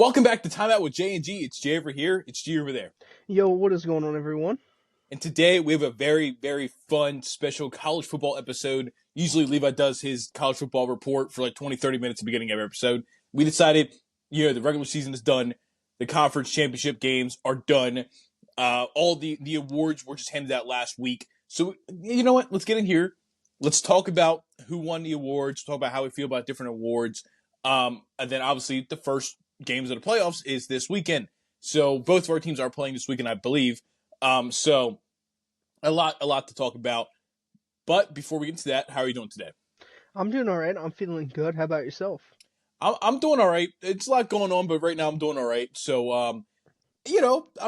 Welcome back to Timeout with J and G. It's Jay over here. It's G over there. Yo, what is going on, everyone? And today we have a very, very fun, special college football episode. Usually Levi does his college football report for like 20, 30 minutes at the beginning of every episode. We decided, the regular season is done. The conference championship games are done. All the awards were just handed out last week. So, you know what? Let's get in here. Let's talk about who won the awards, talk about how we feel about different awards. And then obviously the first games of the playoffs is this weekend. So both of our teams are playing this weekend, I believe. So a lot to talk about. But before we get into that, how are you doing today? I'm doing all right. I'm feeling good. How about yourself? I'm doing all right. It's a lot going on, but right now I'm doing all right. So, I'm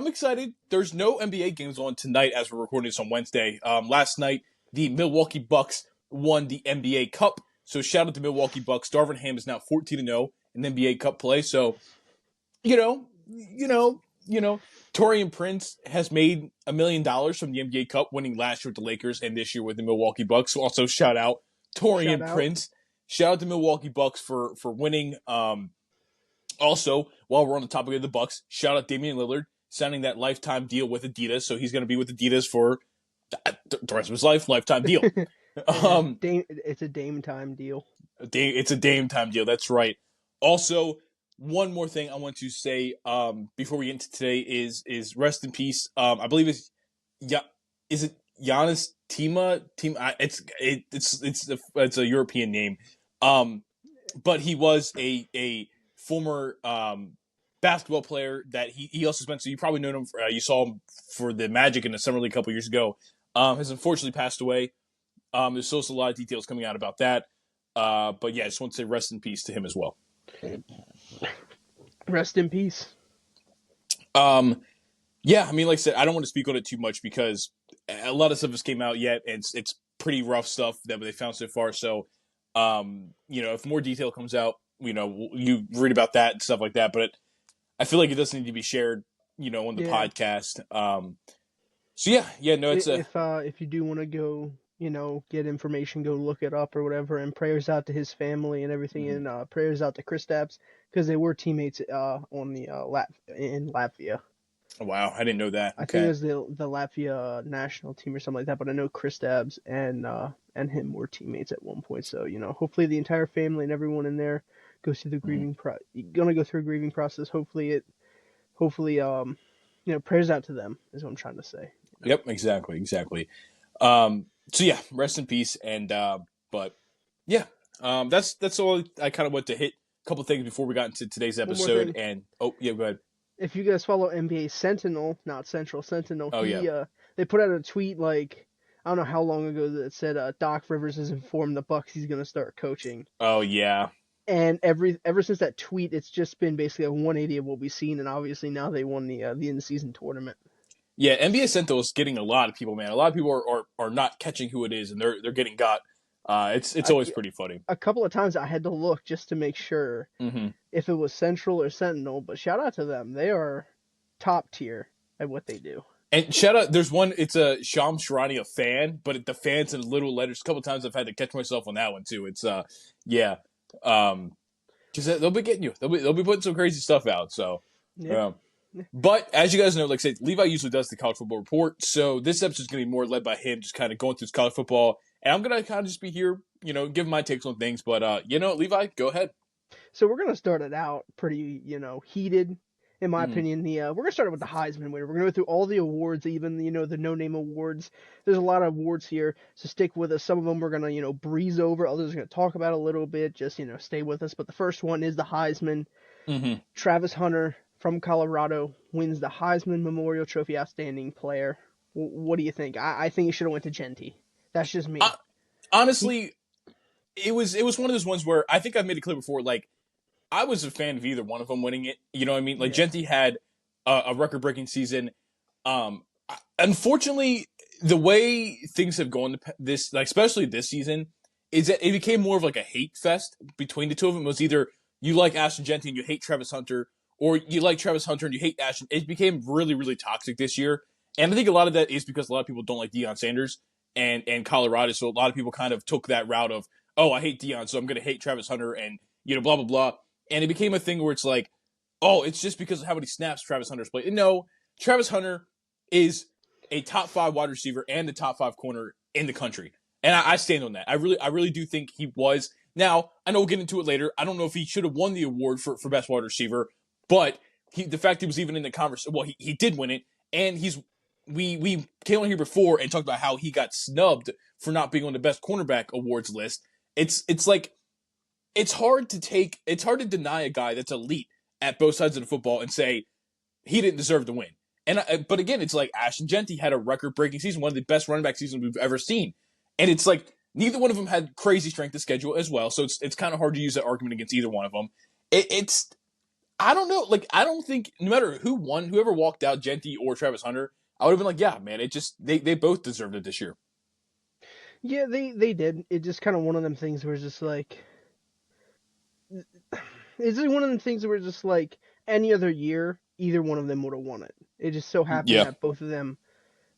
excited. There's no NBA games on tonight as we're recording this on Wednesday. Last night, the Milwaukee Bucks won the NBA Cup. So shout out to Milwaukee Bucks. Darvin Ham is now 14-0 in NBA Cup play. So, Torian Prince has made $1 million from the NBA Cup, winning last year with the Lakers and this year with the Milwaukee Bucks. So also shout out Torian Prince. Shout out to Milwaukee Bucks for winning. Also, while we're on the topic of the Bucks, shout out Damian Lillard signing that lifetime deal with Adidas. So he's going to be with Adidas for the rest of his life, lifetime deal. It's a Dame time deal. It's a Dame time deal. That's right. Also, one more thing I want to say before we get into today is rest in peace. I believe is it Giannis Tima? It's a European name. But he was a former basketball player that he also spent. So you probably know him. You saw him for the Magic in the Summer League a couple years ago. Has unfortunately passed away. There's still a lot of details coming out about that. But yeah, I just want to say rest in peace to him as well. Rest in peace. Yeah, I mean, like I said, I don't want to speak on it too much because a lot of stuff has came out yet, and it's pretty rough stuff that they found so far. So, if more detail comes out, you read about that and stuff like that. But I feel like it doesn't need to be shared, on the podcast. It's if you do want to go, get information, go look it up or whatever. And prayers out to his family and everything, and prayers out to Kristaps because they were teammates on the in Latvia. Wow, I didn't know that. I think it was the Latvia national team or something like that. But I know Kristaps and him were teammates at one point. So hopefully the entire family and everyone in there goes through the grieving gonna go through a grieving process. Hopefully prayers out to them is what I'm trying to say. Yep, exactly. So yeah, rest in peace. And that's all I kind of want to hit. A couple things before we got into today's episode. And go ahead. If you guys follow NBA Sentinel, not Central Sentinel, they put out a tweet like I don't know how long ago that said Doc Rivers has informed the Bucks he's gonna start coaching. Oh yeah. And ever since that tweet, it's just been basically a 180 of what we've seen, and obviously now they won the in-season tournament. Yeah, NBA Sentinel is getting a lot of people, man. A lot of people are not catching who it is, and they're getting got. It's always pretty funny. A couple of times I had to look just to make sure if it was Central or Sentinel, but shout out to them. They are top tier at what they do. And shout out, there's one, it's a Shams Charania fan, but the fans in little letters. A couple of times I've had to catch myself on that one too. It's because they'll be getting you. They'll be putting some crazy stuff out. So, but as you guys know, like I said, Levi usually does the college football report. So this episode is going to be more led by him, just kind of going through his college football. And I'm going to kind of just be here, give my takes on things. But, Levi, go ahead. So we're going to start it out pretty, heated, in my opinion. We're going to start it with the Heisman winner. We're going to go through all the awards, even, the no-name awards. There's a lot of awards here, so stick with us. Some of them we're going to, breeze over. Others are going to talk about a little bit. Just, stay with us. But the first one is the Heisman. Travis Hunter from Colorado wins the Heisman Memorial Trophy Outstanding Player. What do you think? I think he should have went to Jeanty. That's just me. Honestly, it was one of those ones where I think I've made it clear before, like, I was a fan of either one of them winning it. You know what I mean? Like, Jeanty had a record-breaking season. Unfortunately, the way things have gone this, like, especially this season, is that it became more of like a hate fest between the two of them. It was either you like Ashton Jeanty and you hate Travis Hunter, or you like Travis Hunter and you hate Ashton. It became really, really toxic this year. And I think a lot of that is because a lot of people don't like Deion Sanders and Colorado. So a lot of people kind of took that route of, oh, I hate Deion, so I'm going to hate Travis Hunter and, blah, blah, blah. And it became a thing where it's like, Oh, it's just because of how many snaps Travis Hunter's played. No, Travis Hunter is a top 5 wide receiver and a top 5 corner in the country. And I stand on that. I really do think he was. Now, I know we'll get into it later. I don't know if he should have won the award for best wide receiver, but the fact he was even in the conversation, well, he did win it, and we came on here before and talked about how he got snubbed for not being on the best cornerback awards list. It's like it's hard to deny a guy that's elite at both sides of the football and say he didn't deserve to win. But again, it's like Ashton Jeanty had a record-breaking season, one of the best running back seasons we've ever seen, and it's like neither one of them had crazy strength of schedule as well. So it's kind of hard to use that argument against either one of them. It's I don't know, like I don't think no matter who won, whoever walked out, Jeanty or Travis Hunter, I would have been like, yeah, man, it just they both deserved it this year. Yeah, they did. It just kind of one of them things where it's just like it's just one of them things where it's just like any other year, either one of them would have won it. It just so happened Yeah. that both of them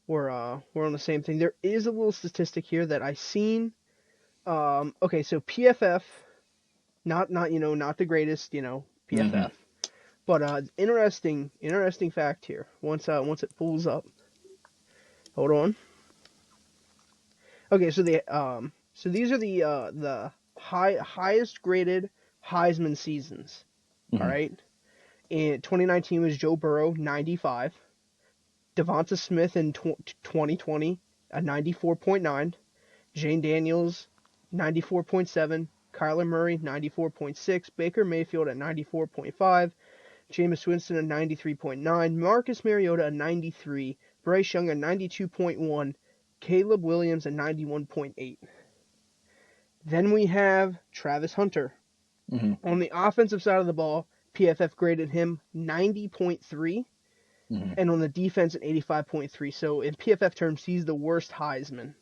were on the same thing. There is a little statistic here that I seen. Okay, so PFF, not the greatest, PFF, but interesting fact here. Once it pulls up, hold on. Okay, so these are the highest graded Heisman seasons. All right. In 2019 was Joe Burrow, 95. Devonta Smith in 2020, a 94.9. Jane Daniels, 94.7. Kyler Murray, 94.6. Baker Mayfield at 94.5. Jameis Winston at 93.9. Marcus Mariota at 93. Bryce Young at 92.1. Caleb Williams at 91.8. Then we have Travis Hunter. On the offensive side of the ball, PFF graded him 90.3, and on the defense, an 85.3. So in PFF terms, he's the worst Heisman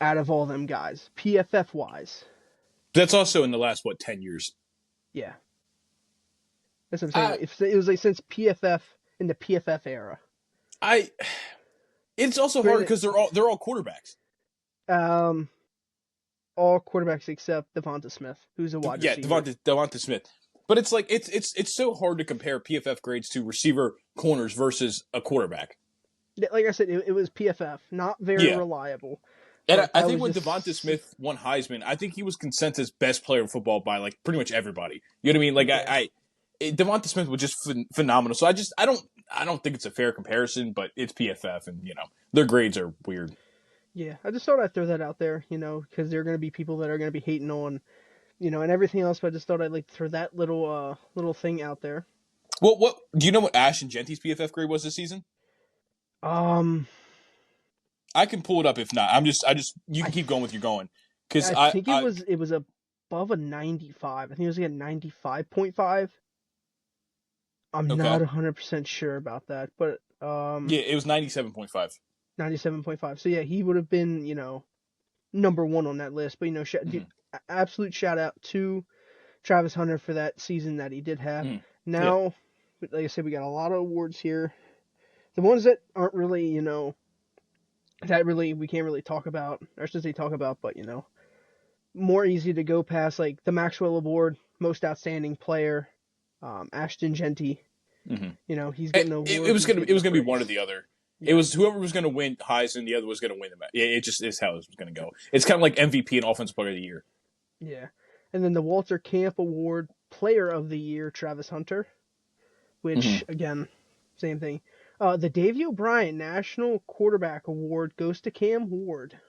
out of all them guys, PFF wise. That's also in the last 10 years. Yeah, that's what I'm saying. Like, it was like since PFF in the PFF era. It's also hard because they're all quarterbacks. All quarterbacks except Devonta Smith, who's a wide receiver. Yeah, Devonta Smith. But it's like it's so hard to compare PFF grades to receiver corners versus a quarterback. Like I said, it was PFF, not very reliable. And I think when Devonta Smith won Heisman, I think he was consensus best player in football by like pretty much everybody. You know what I mean? Like Devonta Smith was just phenomenal. So I don't think it's a fair comparison, but it's PFF, and their grades are weird. Yeah, I just thought I'd throw that out there, because there are going to be people that are going to be hating on, and everything else. But I just thought I'd like throw that little thing out there. Well, what do you know what Ashton Jeanty's PFF grade was this season? I can pull it up if not. You can keep going with your going because I think it was above a 95. I think it was like a 95.5. I'm not 100% sure about that, but yeah, it was 97.5. 97.5. So yeah, he would have been, number one on that list. But absolute shout out to Travis Hunter for that season that he did have. Now, like I said, we got a lot of awards here. The ones that aren't really, that really we can't really talk about, or should say talk about, but more easy to go past, like the Maxwell Award, most outstanding player, Ashton Jeanty. He's getting an award. It was gonna be one or the other. Yeah. It was whoever was going to win Heisman, the other was going to win them. It just is how this was going to go. It's kind of like MVP and Offensive Player of the Year. Yeah, and then the Walter Camp Award, Player of the Year, Travis Hunter, which again, same thing. The Davey O'Brien National Quarterback Award goes to Cam Ward.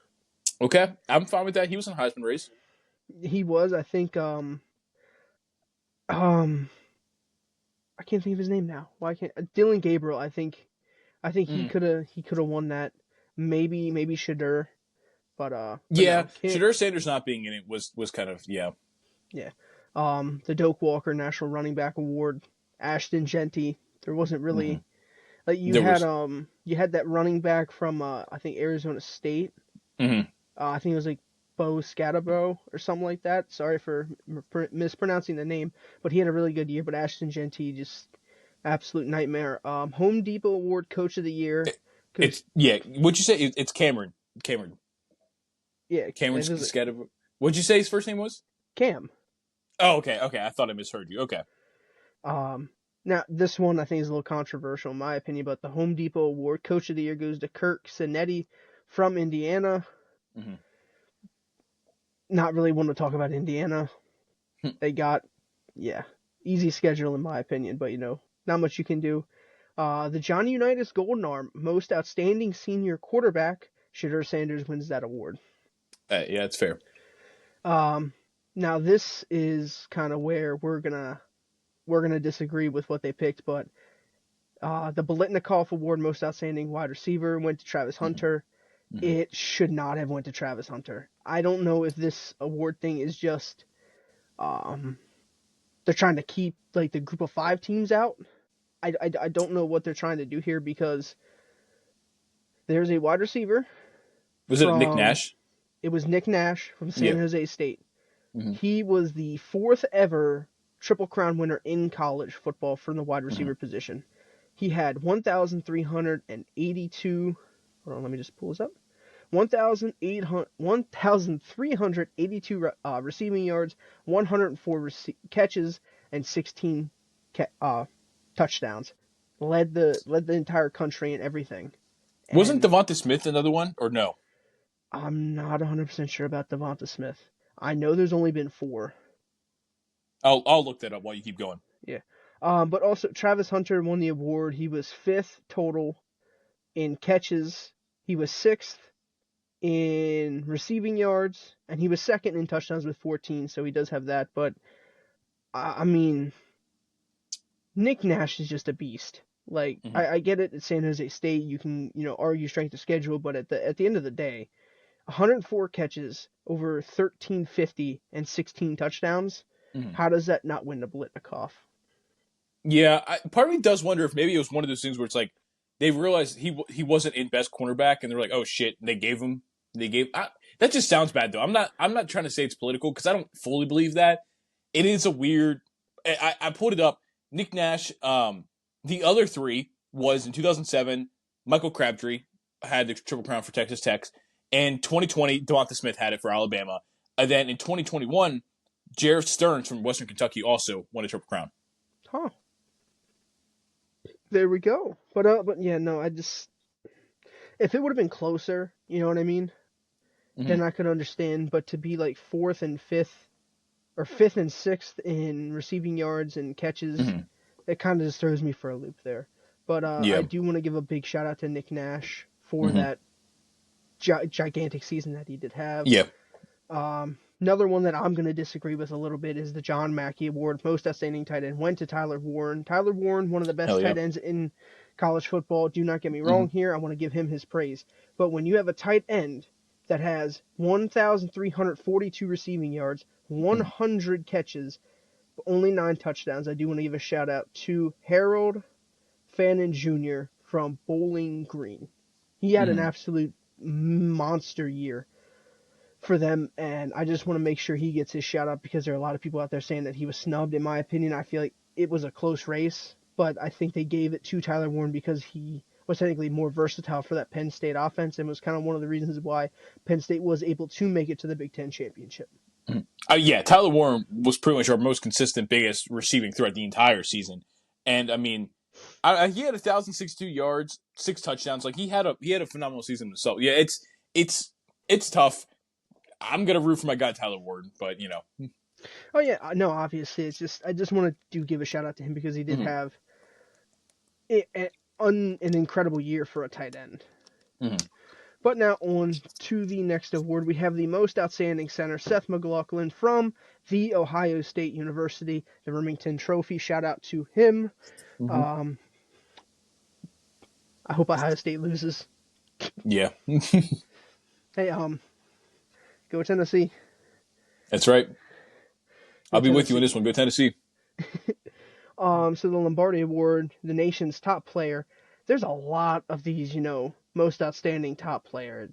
Okay, I'm fine with that. He was in Heisman race. He was, I think. I can't think of his name now. Why can't Dylan Gabriel? I think he could have won that. Maybe Shadur, but yeah, no, Shadur Sanders not being in it was kind of yeah. The Doak Walker National Running Back Award, Ashton Jeanty. There wasn't really like you had that running back from I think Arizona State. I think it was like Bo Scatabo or something like that. Sorry for mispronouncing the name, but he had a really good year. But Ashton Jeanty just absolute nightmare. Home Depot Award Coach of the Year. What'd you say? It's Cameron. Yeah, Cameron Scatabo. What'd you say his first name was? Cam. Oh, okay. I thought I misheard you. Okay. Um, Now this one I think is a little controversial in my opinion, but the Home Depot Award Coach of the Year goes to Kirk Cinetti from Indiana. Mm-hmm. Not really want to talk about Indiana. They got, yeah, easy schedule in my opinion, but not much you can do. The Johnny Unitas Golden Arm, most outstanding senior quarterback. Shadur Sanders wins that award. Yeah, it's fair. Um, Now this is kind of where we're gonna disagree with what they picked, but the Bolitnikoff Award, most outstanding wide receiver, went to Travis Hunter. Mm-hmm. Mm-hmm. It should not have went to Travis Hunter. I don't know if this award thing is just they're trying to keep like the group of 5 teams out. I don't know what they're trying to do here because there's a wide receiver Was it Nick from Nash? it was Nick Nash from San Yeah. Jose State. Mm-hmm. He was the 4th ever Triple Crown winner in college football from the wide receiver position. He had 1,382. Hold on, let me just pull this up. 1,382 receiving yards, 104 catches, and 16 touchdowns. Led the entire country in everything. Wasn't And Devonta Smith another one, or no? I'm not 100% sure about Devonta Smith. I know there's only been 4. I'll look that up while you keep going. Yeah. But also Travis Hunter won the award. He was 5th total in catches. He was 6th in receiving yards, and he was 2nd in touchdowns with 14. So he does have that. But I mean, Nick Nash is just a beast. Like I get it at San Jose State, you can argue strength of schedule, but at the end of the day, 104 catches, over 1350, and 16 touchdowns. Mm-hmm. How does that not win the Blitnikoff? Yeah, part of me does wonder if maybe it was one of those things where it's like they realized he wasn't in best cornerback, and they're like, oh shit, and they gave him. That just sounds bad though. I'm not trying to say it's political because I don't fully believe that. It is a weird. I pulled it up. Nick Nash. The other 3 was in 2007. Michael Crabtree had the Triple Crown for Texas Tech, and 2020 Devonta Smith had it for Alabama. And then in 2021, Jarrett Stearns from Western Kentucky also won a Triple Crown. Huh. There we go. But yeah, no, if it would have been closer, you know what I mean? Mm-hmm. Then I could understand. But to be like 4th and 5th, or 5th and 6th in receiving yards and catches, it kind of just throws me for a loop there. But Yeah. I do want to give a big shout out to Nick Nash for that gigantic season that he did have. Yeah. Another one that I'm going to disagree with a little bit is the John Mackey Award. Most outstanding tight end went to Tyler Warren. Tyler Warren, one of the best tight ends in college football. Do not get me wrong here. I want to give him his praise. But when you have a tight end that has 1,342 receiving yards, 100 catches, but only 9 touchdowns, I do want to give a shout out to Harold Fannin Jr. from Bowling Green. He had an absolute monster year for them, and I just want to make sure he gets his shout out because there are a lot of people out there saying that he was snubbed. In my opinion, I feel like it was a close race, but I think they gave it to Tyler Warren because he was technically more versatile for that Penn State offense and was kind of one of the reasons why Penn State was able to make it to the Big Ten championship. Yeah, Tyler Warren was pretty much our most consistent, biggest receiving throughout the entire season, and I mean, he had 1,062 yards, 6 touchdowns. Like he had a phenomenal season himself. Yeah, it's tough. I'm gonna root for my guy Tyler Warren, but Oh yeah, no, obviously it's just I just want to give a shout out to him because he did have an incredible year for a tight end. But now on to the next award, we have the most outstanding center, Seth McLaughlin from the Ohio State University, the Remington Trophy. Shout out to him. I hope Ohio State loses. Yeah. Hey, go Tennessee. That's right. I'll be with you in this one. Go Tennessee. So the Lombardi Award, the nation's top player. There's a lot of these, most outstanding top player.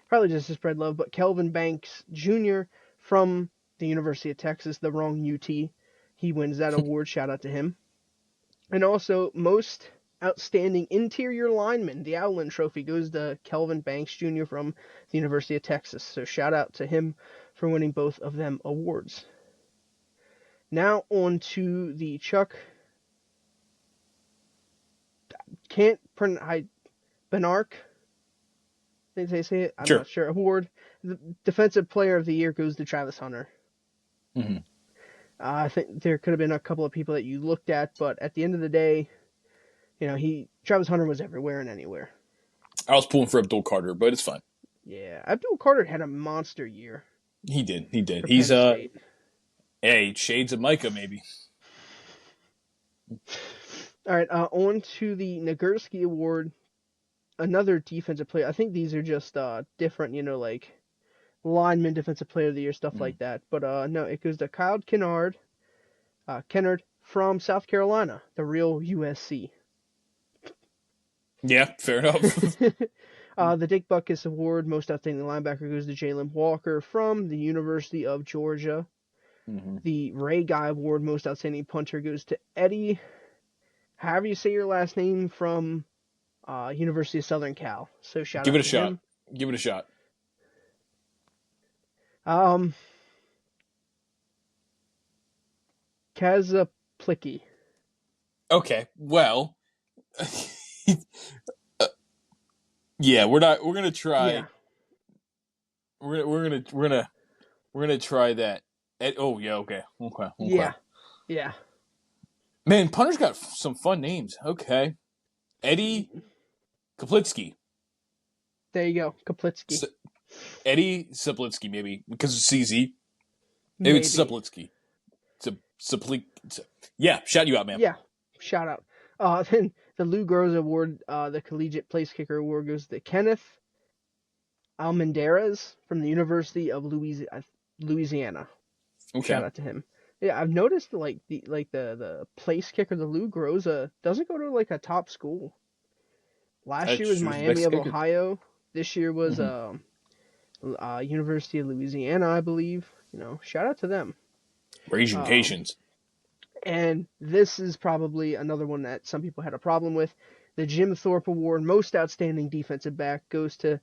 Probably just to spread love, but Kelvin Banks Jr. from the University of Texas, the wrong UT. He wins that award. Shout out to him. And also, most outstanding interior lineman, the Allen Trophy, goes to Kelvin Banks Jr. from the University of Texas. So shout out to him for winning both of them awards. Now on to the Chuck. Can't pronounce Benark. Did they say it? I'm Sure. not sure. Award. The Defensive Player of the Year goes to Travis Hunter. Mm-hmm. I think there could have been a couple of people that you looked at, but at the end of the day, Travis Hunter was everywhere and anywhere. I was pulling for Abdul Carter, but it's fine. Yeah, Abdul Carter had a monster year He did. He did. for He's Penn State. hey, shades of Micah maybe. All right, on to the Nagurski Award, another defensive player. I think these are just different, like lineman, defensive player of the year, stuff like that. But no, it goes to Kyle Kennard from South Carolina, the real USC. Yeah, fair enough. The Dick Butkus Award, most outstanding linebacker, goes to Jalen Walker from the University of Georgia. Mm-hmm. The Ray Guy Award, most outstanding punter, goes to Eddie, however you say your last name, from University of Southern Cal. So shout Give out it a to shot. him. Give it a shot. Kazaplicky. Okay. Well, yeah, we're gonna try. Yeah. We're gonna try that. Oh yeah. Okay. Yeah. Man, punter's got some fun names. Okay. Eddie Kaplitsky. There you go, Kaplitsky. Eddie Saplitsky, maybe because it's CZ. Maybe it's Saplitsky. Yeah, shout you out, man. Yeah, shout out. Then the Lou Groza Award, the Collegiate Place Kicker Award, goes to Kenneth Almendarez from the University of Louisiana. Okay. Shout out to him. Yeah, I've noticed the place kicker, the Lou Groza, doesn't go to like a top school. Last year was Miami of Ohio. This year was University of Louisiana, I believe. Shout out to them. Raging Cajuns. And this is probably another one that some people had a problem with. The Jim Thorpe Award, most outstanding defensive back, goes to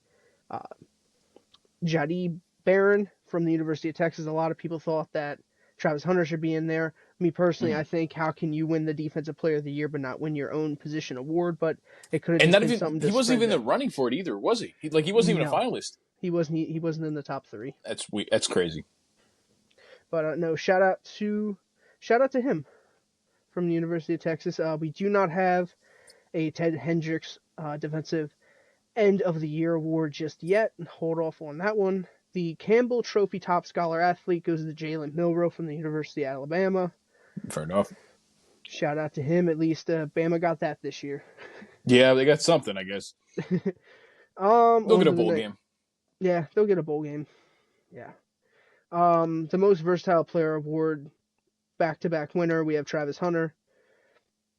Jeanty Barron from the University of Texas. A lot of people thought that Travis Hunter should be in there. Me personally, I think, how can you win the Defensive Player of the Year but not win your own position award? But it could have been something. He wasn't even in the running for it either, was he? He wasn't even a finalist. He wasn't in the top 3. That's crazy. But no, shout out to him from the University of Texas. We do not have a Ted Hendricks Defensive End of the Year award just yet. Hold off on that one. The Campbell Trophy Top Scholar Athlete goes to Jalen Milroe from the University of Alabama. Fair enough. Shout out to him. At least Bama got that this year. Yeah, they got something, I guess. They'll get a bowl game. Yeah, they'll get a bowl game. Yeah. The Most Versatile Player Award, back-to-back winner, we have Travis Hunter.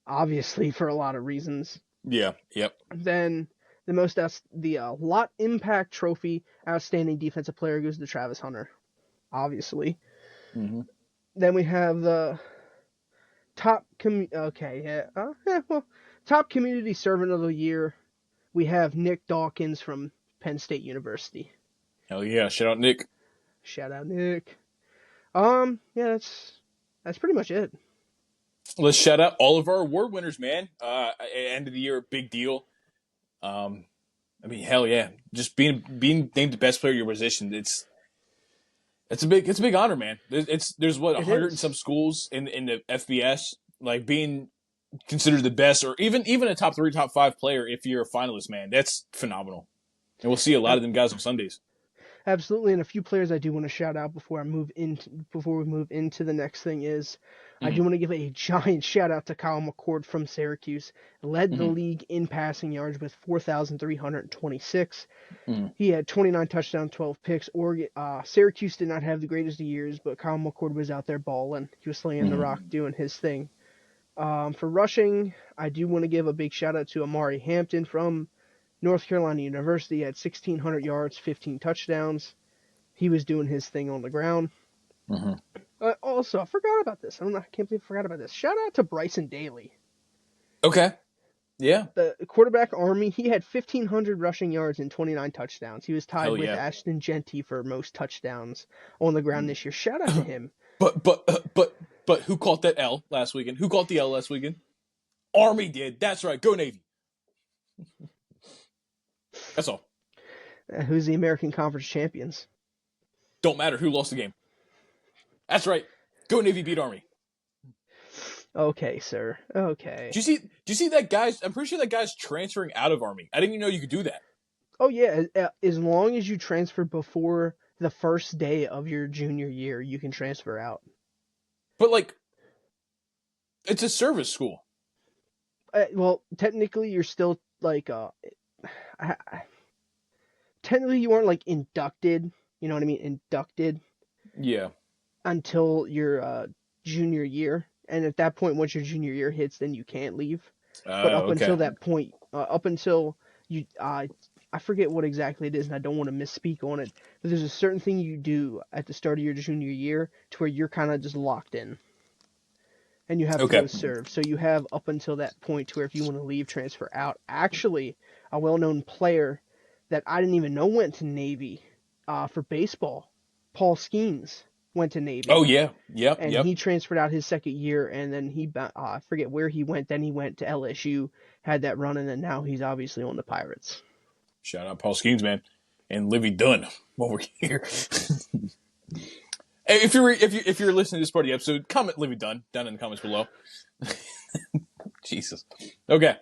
Obviously, for a lot of reasons. Yeah. Yep. Then the Lot Impact Trophy Outstanding Defensive Player goes to Travis Hunter. Obviously. Mm-hmm. Then we have the Top Community Servant of the Year. We have Nick Dawkins from Penn State University. Hell yeah! Shout out Nick. Shout out Nick. Yeah, that's pretty much it. Let's shout out all of our award winners, man. End of the year, big deal. I mean, hell yeah! Just being named the best player of your position, it's a big honor, man. There's 100 and some schools in the FBS, like being considered the best, or even a top 3, top 5 player if you're a finalist, man. That's phenomenal, and we'll see a lot of them guys on Sundays. Absolutely, and a few players I do want to shout out before we move into the next thing is I do want to give a giant shout out to Kyle McCord from Syracuse. Led the league in passing yards with 4,326. He had 29 touchdowns, 12 picks. Syracuse did not have the greatest of years, but Kyle McCord was out there balling. He was slinging the rock, doing his thing. For rushing, I do want to give a big shout out to Amari Hampton from North Carolina University. He had 1,600 yards, 15 touchdowns. He was doing his thing on the ground. Also, I forgot about this. I can't believe I forgot about this. Shout out to Bryson Daly. Okay. Yeah. The quarterback Army, he had 1,500 rushing yards and 29 touchdowns. He was tied with Ashton Jeanty for most touchdowns on the ground this year. Shout out to him. But But who caught that L last weekend? Who caught the L last weekend? Army did. That's right. Go Navy. That's all. Who's the American Conference champions? Don't matter who lost the game. That's right. Go Navy beat Army. Okay, sir. Okay. Do you see that guy's? I'm pretty sure that guy's transferring out of Army. I didn't even know you could do that. Oh yeah, as long as you transfer before the first day of your junior year, you can transfer out. But like, it's a service school. Well, technically, you're still like technically you weren't like inducted. You know what I mean? Inducted. Yeah. Until your junior year, and at that point, once your junior year hits, then you can't leave. But up until that point, up until you, I forget what exactly it is, and I don't want to misspeak on it. But there's a certain thing you do at the start of your junior year to where you're kind of just locked in, and you have to go serve. So you have up until that point to where if you want to leave, transfer out. Actually, a well-known player that I didn't even know went to Navy for baseball, Paul Skeens, went to Navy. Oh yeah, yep. And he transferred out his second year, and then I forget where he went. Then he went to LSU, had that run, and then now he's obviously on the Pirates. Shout out Paul Skeens, man, and Livy Dunn over here. Hey, if you're listening to this part of the episode, comment Livy Dunn down in the comments below. Jesus. Okay.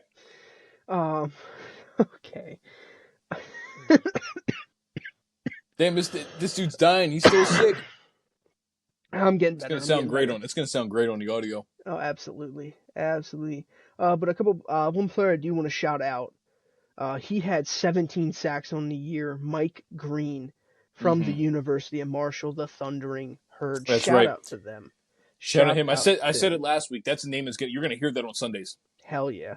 Okay. Damn, this dude's dying. He's still sick. I'm getting better. It's gonna sound great on the audio. Oh, absolutely. But one player I do want to shout out. He had 17 sacks on the year. Mike Green from the University of Marshall, the Thundering Herd. Shout out to them. Shout out him. I said it last week. That's a name you're gonna hear that on Sundays. Hell yeah.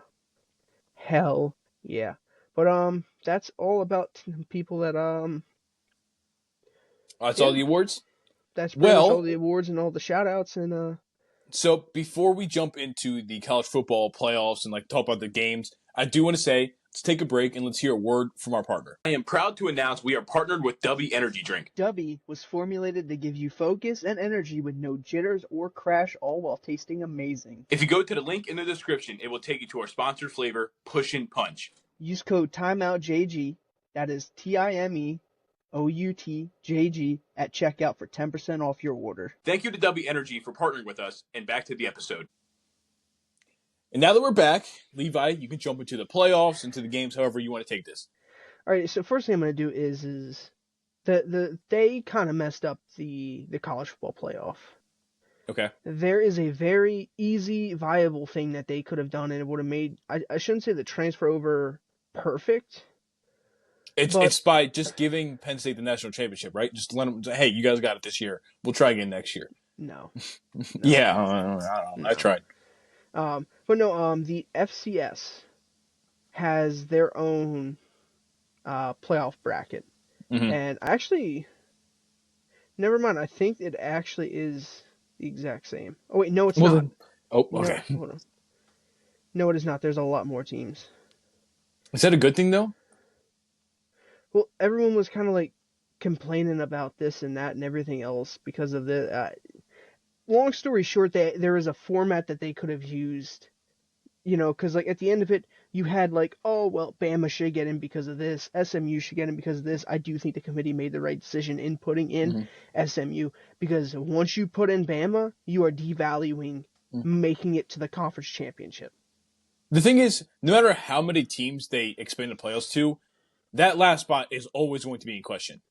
But that's all about people that That's all the awards. That's pretty much all the awards and all the shout outs and So before we jump into the college football playoffs and like talk about the games, I do want to say let's take a break and let's hear a word from our partner. I am proud to announce we are partnered with Dubby Energy Drink. Dubby was formulated to give you focus and energy with no jitters or crash, all while tasting amazing. If you go to the link in the description, it will take you to our sponsored flavor, Push and Punch. Use code TimeoutJG, that is TimeoutJG at checkout for 10% off your order. Thank you to Dubby Energy for partnering with us, and back to the episode. And now that we're back, Levi, you can jump into the playoffs, into the games, however you want to take this. All right, so first thing I'm going to do is they kind of messed up the college football playoff. Okay. There is a very easy, viable thing that they could have done, and it would have made, I shouldn't say the transfer over perfect. It's by just giving Penn State the national championship, right? Just let them say, hey, you guys got it this year. We'll try again next year. No. Yeah, I don't know. I tried. But no, the FCS has their own playoff bracket. Mm-hmm. And actually, never mind, I think it actually is the exact same. Oh, wait, no, it's not. Okay. No, hold on. No, it is not. There's a lot more teams. Is that a good thing, though? Well, everyone was kind of like complaining about this and that and everything else because of the. Long story short, there is a format that they could have used, because like at the end of it, you had like, oh well, Bama should get in because of this, SMU should get in because of this. I do think the committee made the right decision in putting in SMU because once you put in Bama, you are devaluing making it to the conference championship. The thing is, no matter how many teams they expand the playoffs to, that last spot is always going to be in question.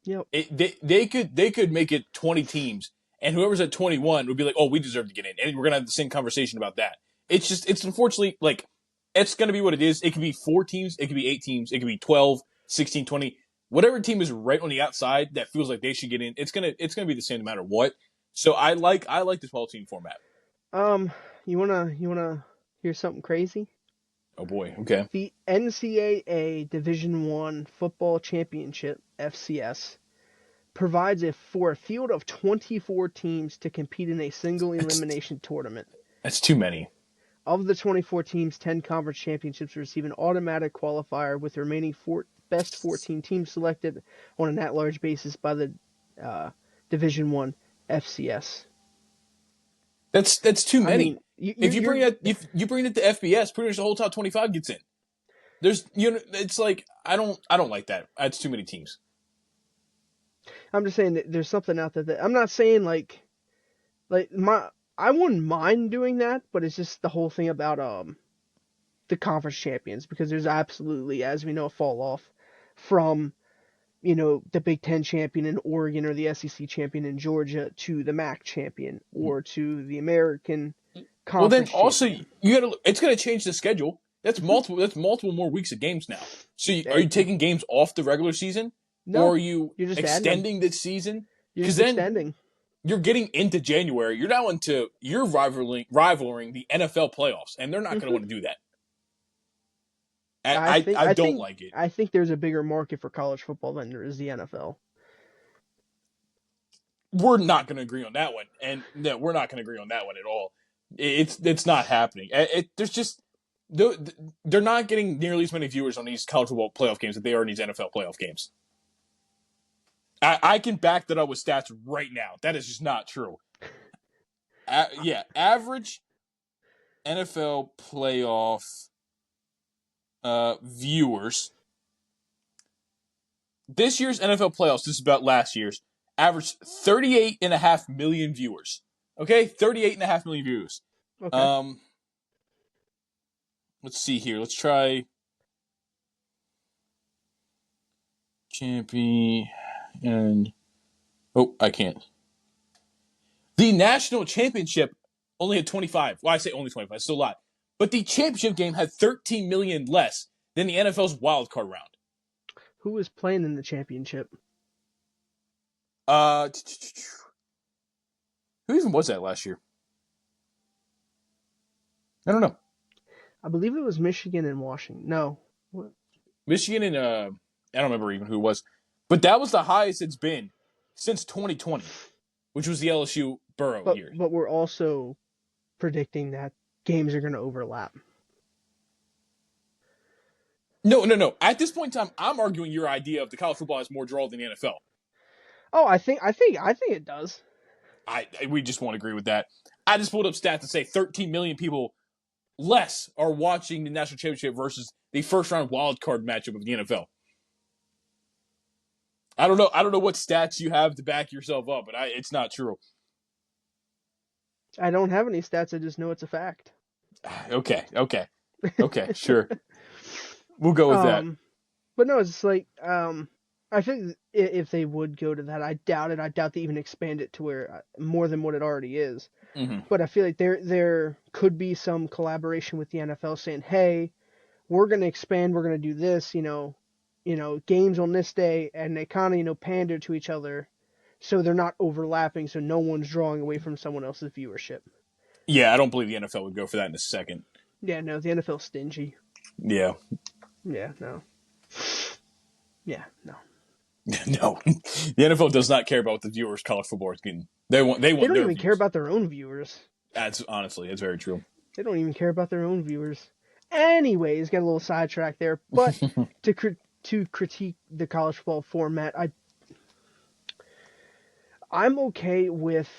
Yep. They could make it 20 teams, and whoever's at 21 would be like, oh, we deserve to get in. And we're going to have the same conversation about that. It's unfortunately, like, it's going to be what it is. It could be 4 teams. It could be 8 teams. It could be 12, 16, 20. Whatever team is right on the outside that feels like they should get in, it's gonna be the same no matter what. So I like this 12-team format. You wanna hear something crazy? Oh boy, okay. The NCAA Division I Football Championship, FCS, provides for a field of 24 teams to compete in a single elimination tournament. That's too many. Of the 24 teams, 10 conference championships receive an automatic qualifier, with the remaining best 14 teams selected on an at-large basis by the Division I FCS. That's too I many. mean, If you bring it to FBS, pretty much the whole top 25 gets in. It's like I don't like that. That's too many teams. I'm just saying that there's something out there that I'm not saying like my I wouldn't mind doing that, but it's just the whole thing about the conference champions because there's absolutely, as we know, a fall off from the Big Ten champion in Oregon or the SEC champion in Georgia to the MAC champion or to the American Well, then Conference also champion. it's going to change the schedule. That's Hmm. multiple. That's multiple more weeks of games now. So are you And taking games off the regular season, or no, are you you're just adding them. extending the season? You're Because just then extending. you're getting into January. You're rivaling the NFL playoffs, and they're not going to Hmm. want to do that. I think I I don't think like it. I think there's a bigger market for college football than there is the NFL. We're not going to agree on that one, and no, we're not going to agree on that one at all. It's not happening. There's just they're not getting nearly as many viewers on these college football playoff games that they are in these NFL playoff games. I can back that up with stats right now. That is just not true. Yeah, average NFL playoff viewers. This year's NFL playoffs, this is about last year's, averaged 38.5 million viewers. Okay, 38.5 million viewers. Okay. Um, let's see here. Let's try champion and I can't. The national championship only had 25. Well, I say only 25. It's still a lot. But the championship game had 13 million less than the NFL's wild card round. Who was playing in the championship? Uh, who even was that last year? I don't know. I believe it was Michigan and Washington. No. What? Michigan and I don't remember even who it was, but that was the highest it's been since 2020, which was the LSU Burrow But year. but we're also predicting that games are going to overlap. No. At this point in time, I'm arguing your idea of the college football has more draw than the NFL. Oh, I think it does. We just won't agree with that. I just pulled up stats to say 13 million people less are watching the national championship versus the first round wild card matchup of the NFL. I don't know what stats you have to back yourself up, but it's not true. I don't have any stats. I just know it's a fact. Okay, sure. We'll go with that. But no, it's like I think if they would go to that, I doubt it. I doubt they even expand it to where more than what it already is. Mm-hmm. But I feel like there could be some collaboration with the NFL saying, "Hey, we're going to expand. We're going to do this. Games on this day," and they kind of pander to each other, so they're not overlapping, so no one's drawing away from someone else's viewership. Yeah, I don't believe the NFL would go for that in a second. Yeah, no, the NFL's stingy. Yeah. Yeah, no. Yeah, no. No, the NFL does not care about what the viewers college football is getting. They want They don't their even views. care about their own viewers. That's very true. They don't even care about their own viewers. Anyways, got a little sidetracked there, but to critique the college football format, I'm okay with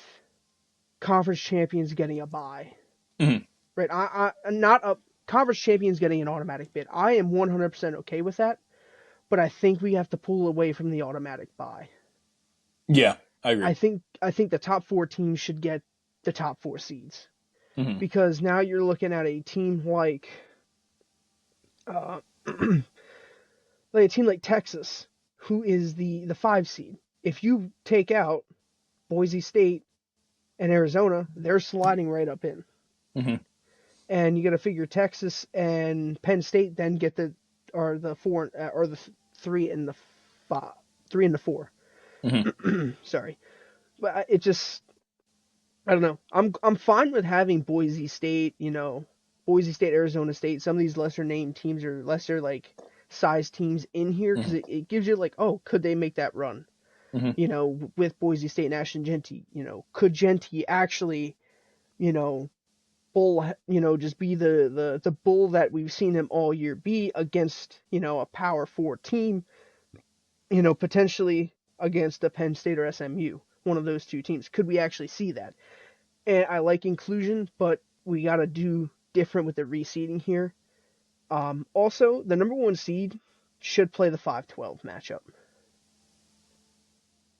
conference champions getting a bye. Mm-hmm. Right? I not a conference champions getting an automatic bid. I am 100% okay with that, but I think we have to pull away from the automatic bye. Yeah, I agree. I think the top 4 teams should get the top 4 seeds. Mm-hmm. Because now you're looking at a team like Texas, who is the 5 seed. If you take out Boise State and Arizona, they're sliding right up in. Mm-hmm. And you got to figure Texas and Penn State then get the 3 and the 5, 3 and the 4. Mm-hmm. Sorry, but it just I don't know. I'm fine with having Boise State, Boise State, Arizona State, some of these lesser named teams or lesser size teams in here because it gives you oh, could they make that run? Mm-hmm. With Boise State and Ashton Jeanty, could Jeanty actually, bull, just be the bull that we've seen him all year be against, a Power 4 team, potentially against a Penn State or SMU, one of those two teams. Could we actually see that? and I like inclusion, but we got to do different with the reseeding here. Also, the number one seed should play the 5-12 matchup.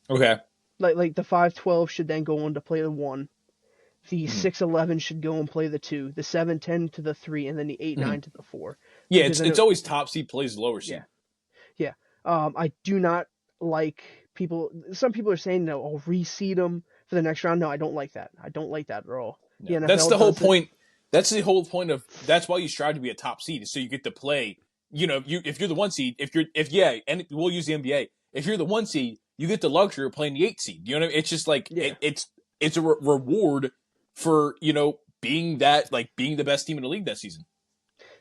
Okay. Like the 5-12 should then go on to play the 1. The Mm-hmm. 6-11 should go and play the 2. The 7-10 to the 3, and then the 8-9 to the 4. Yeah, Because I it's know, always top seed plays the lower yeah, seed. yeah. I do not like people. Some people are saying, no, I'll reseed them for the next round. No, I don't like that. I don't like that at all. The Yeah, that's NFL the whole does it. point. That's the whole point of. That's why you strive to be a top seed, is so you get to play. You if you're the one seed, and we'll use the NBA. If you're the one seed, you get the luxury of playing the 8 seed. You know what I mean? It's just like Yeah, it's a reward for being being the best team in the league that season.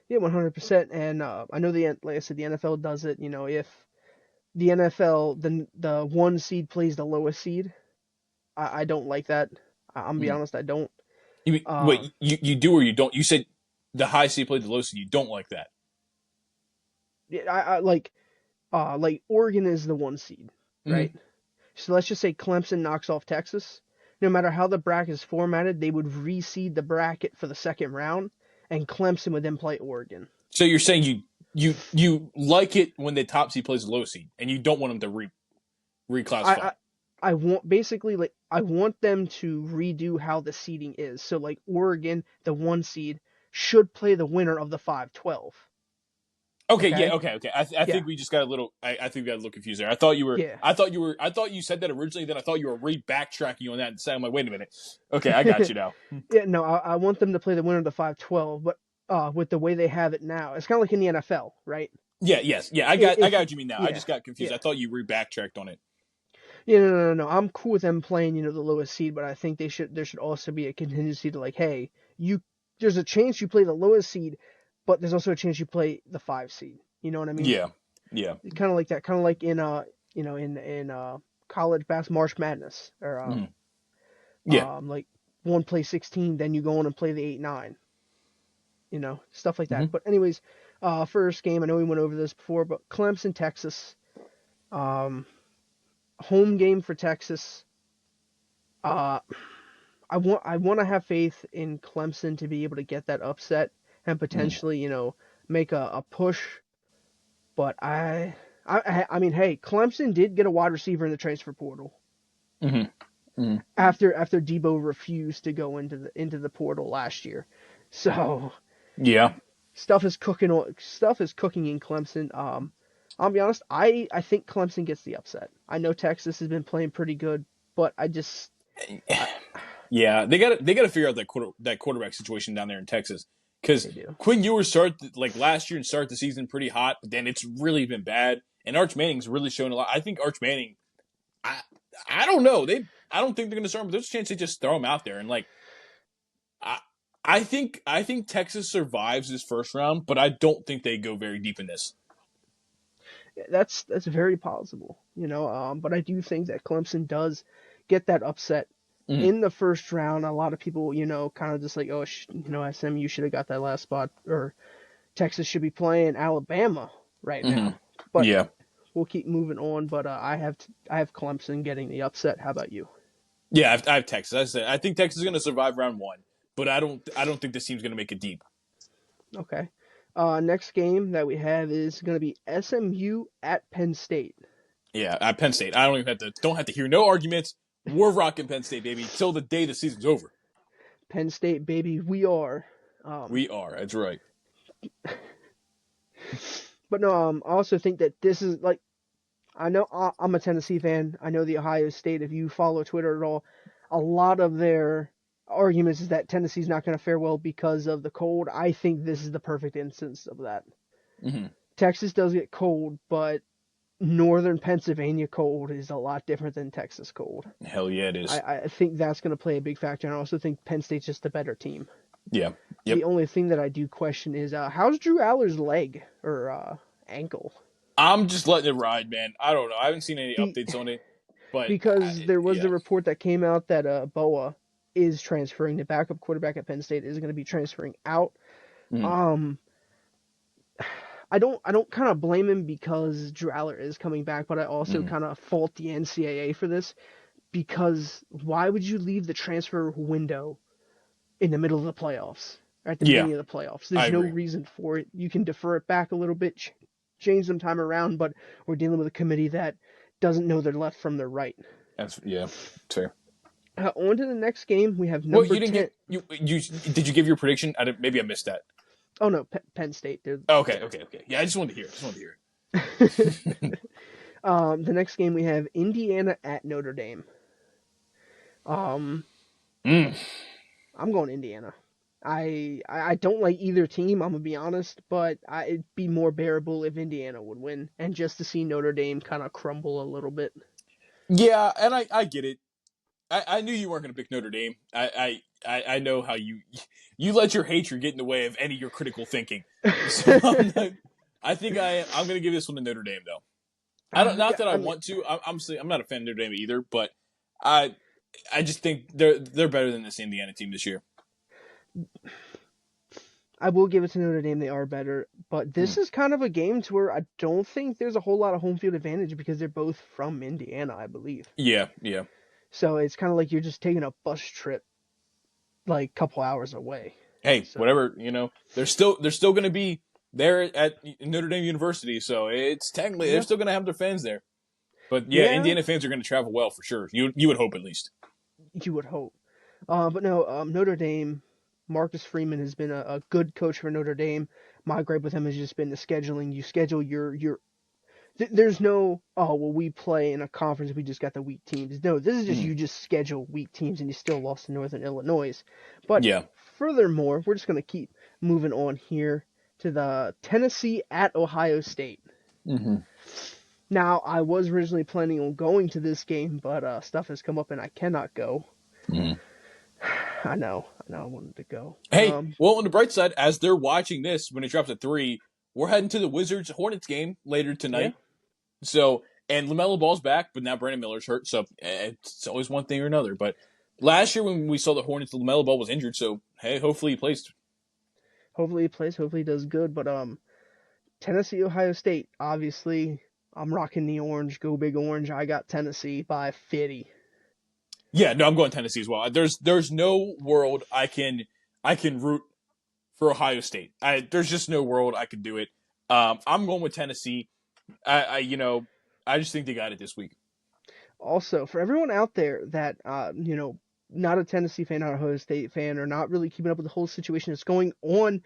yeah, 100%. And I know like I said, the NFL does it. If the NFL the 1 seed plays the lowest seed, I don't like that. I'm gonna be Mm. honest, I don't. Wait, you do or you don't? You said the high seed played the low seed. You don't like that. Yeah, I like Oregon is the 1 seed, Mm-hmm. right? So let's just say Clemson knocks off Texas. No matter how the bracket is formatted, they would reseed the bracket for the second round, and Clemson would then play Oregon. So you're saying you like it when the top seed plays the low seed, and you don't want them to reclassify. I want basically like I want them to redo how the seeding is. So like Oregon, the 1 seed, should play the winner of the 5-12. Okay, yeah, Okay? okay. I Yeah. think we just got a little. I think we got a little confused there. I thought you were. Yeah. I thought you were. I thought you said that originally. Then I thought you were backtracking on that and saying, "I'm like, wait a minute." Okay, I got you now. Yeah, no, I want them to play the winner of the 5-12, but with the way they have it now, it's kind of like in the NFL, right? Yeah, yes, yeah. I If got what you mean now. I yeah, just got confused. yeah, I thought you backtracked on it. yeah, no. I'm cool with them playing, the lowest seed, but I think there should also be a contingency to like, hey, you there's a chance you play the lowest seed, but there's also a chance you play the 5 seed. You know what I mean? Yeah, yeah, Kind of like that, kind of like in in college basketball March Madness or mm, yeah. like one play 16, then you go on and play the 8-9. Stuff like Mm-hmm. that. But anyways, first game, I know we went over this before, but Clemson, Texas, um, home game for Texas. Uh, I want to have faith in Clemson to be able to get that upset and Mm, potentially, make a push. But I mean, hey, Clemson did get a wide receiver in the transfer portal mm-hmm. Mm-hmm. after Debo refused to go into the portal last year. So Yeah. stuff is cooking in Clemson. I'll be honest, I think Clemson gets the upset. I know Texas has been playing pretty good, but I, Yeah, they got to figure out that quarterback situation down there in Texas, because they do. Quinn Ewers started like last year and started the season pretty hot, but then it's really been bad. And Arch Manning's really shown a lot. I think Arch Manning, I I don't know. I don't think they're going to start him, but there's a chance they just throw him out there and like I I think Texas survives this first round, but I don't think they go very deep in this. That's very possible, but I do think that Clemson does get that upset Mm-hmm. in the first round. A lot of people, kind of just like, oh, SMU should have got that last spot, or Texas should be playing Alabama right Mm-hmm. now. But Yeah, we'll keep moving on. But I have Clemson getting the upset. How about you? yeah. I have Texas. I think Texas is going to survive round one, but I don't think this team's going to make it deep. Okay. Next game that we have is going to be SMU at Penn State. Yeah, at Penn State. I don't have to hear no arguments. We're rocking Penn State, baby, till the day the season's over. Penn State, baby, we are. Um, We are. That's right. but no, I also think that this is like, I know I'm a Tennessee fan. I know the Ohio State. If you follow Twitter at all, a lot of their arguments is that Tennessee's not going to fare well because of the cold. I think this is the perfect instance of that. Mm-hmm. Texas does get cold, but northern Pennsylvania cold is a lot different than Texas cold. Hell yeah, it is. I think that's going to play a big factor, and I also think Penn State's just a better team. Yeah. The Yep. only thing that I do question is how's Drew Aller's leg or ankle? I'm just letting it ride, man. I don't know. I haven't seen any Be, updates on it, but because there was yeah. the report that came out that Boa is transferring. The backup quarterback at Penn State is going to be transferring out. Mm-hmm. Um, I don't kind of blame him because Drew Aller is coming back, but I also Mm-hmm. kind of fault the NCAA for this because why would you leave the transfer window in the middle of the playoffs, or at the Yeah, beginning of the playoffs? I There's no agree. reason for it. You can defer it back a little bit, change some time around, but we're dealing with a committee that doesn't know their left from their right. That's fair. On to the next game. We have Well, number you didn't 10. get you did you give your prediction? Maybe I missed that. Oh, no, Penn State. Oh, okay. Yeah, I just wanted to hear. The next game we have Indiana at Notre Dame. Um, Mm. I'm going Indiana. I don't like either team, I'm gonna be honest, but it'd be more bearable if Indiana would win, and just to see Notre Dame kind of crumble a little bit. Yeah, and I get it. I knew you weren't going to pick Notre Dame. I know how you let your hatred get in the way of any of your critical thinking. So I think I'm going to give this one to Notre Dame though. Not that I want to. I'm not a fan of Notre Dame either, but I just think they're better than this Indiana team this year. I will give it to Notre Dame. They are better, but this is kind of a game to where I don't think there's a whole lot of home field advantage because they're both from Indiana, I believe. Yeah. So it's kind of like you're just taking a bus trip, like a couple hours away. Hey, So, whatever, they're still going to be there at Notre Dame University, so it's technically they're still going to have their fans there. But yeah, Indiana fans are going to travel well for sure. You would hope at least. You would hope. But no, Notre Dame, Marcus Freeman has been a good coach for Notre Dame. My gripe with him has just been the scheduling. You schedule your there's no, oh, well, we play in a conference, we just got the weak teams. No, this is just you just schedule weak teams and you still lost to Northern Illinois. But furthermore, we're just going to keep moving on here to the Tennessee at Ohio State. Mm-hmm. Now, I was originally planning on going to this game, but stuff has come up and I cannot go. Mm-hmm. I know, I wanted to go. Hey, well, on the bright side, as they're watching this, when it drops at 3, we're heading to the Wizards-Hornets game later tonight. Yeah. So, and LaMelo Ball's back, but now Brandon Miller's hurt, so it's always one thing or another. But last year when we saw the Hornets, LaMelo Ball was injured, so hey, hopefully he plays. Hopefully he plays, hopefully he does good, but Tennessee, Ohio State, obviously, I'm rocking the orange, go big orange. I got Tennessee by 50. Yeah, no, I'm going Tennessee as well. There's no world I can root for Ohio State. There's just no world I could do it. I'm going with Tennessee. I just think they got it this week. Also, for everyone out there that not a Tennessee fan, not a Ohio State fan, or not really keeping up with the whole situation that's going on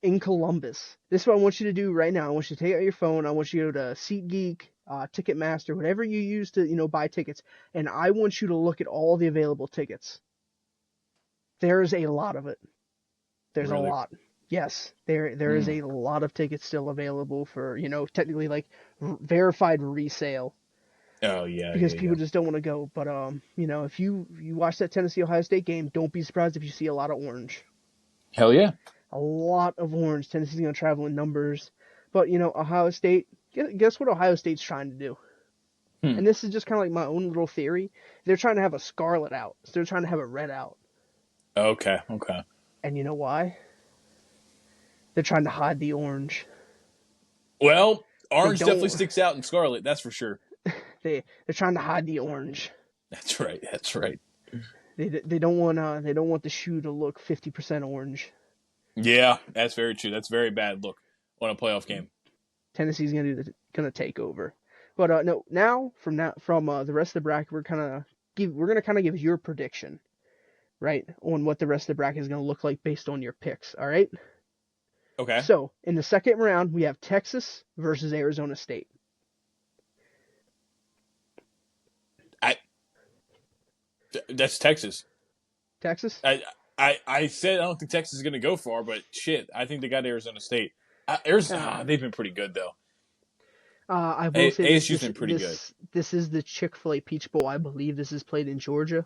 in Columbus, this is what I want you to do right now. I want you to take out your phone. I want you to go to SeatGeek, Ticketmaster, whatever you use to buy tickets, and I want you to look at all the available tickets. There's a lot of it. There's Really? a lot. Yes, there is a lot of tickets still available for technically like verified resale. Oh yeah, because people just don't want to go. But if you watch that Tennessee Ohio State game, don't be surprised if you see a lot of orange. Hell yeah, a lot of orange. Tennessee's going to travel in numbers, but Ohio State. Guess what Ohio State's trying to do? And this is just kind of like my own little theory. They're trying to have a scarlet out. So they're trying to have a red out. Okay. And you know why? They're trying to hide the orange. Well, orange definitely sticks out in scarlet. That's for sure. They're trying to hide the orange. That's right. They don't want the shoe to look 50% orange. Yeah, that's very true. That's a very bad look on a playoff game. Tennessee's gonna take over. But no, now from the rest of the bracket, we're gonna give your prediction, right, on what the rest of the bracket is gonna look like based on your picks. All right. Okay. So in the second round, we have Texas versus Arizona State. That's Texas. Texas? I said I don't think Texas is going to go far, but shit, I think they got Arizona State. They've been pretty good though. I will say ASU's been pretty good. This is the Chick-fil-A Peach Bowl. I believe this is played in Georgia.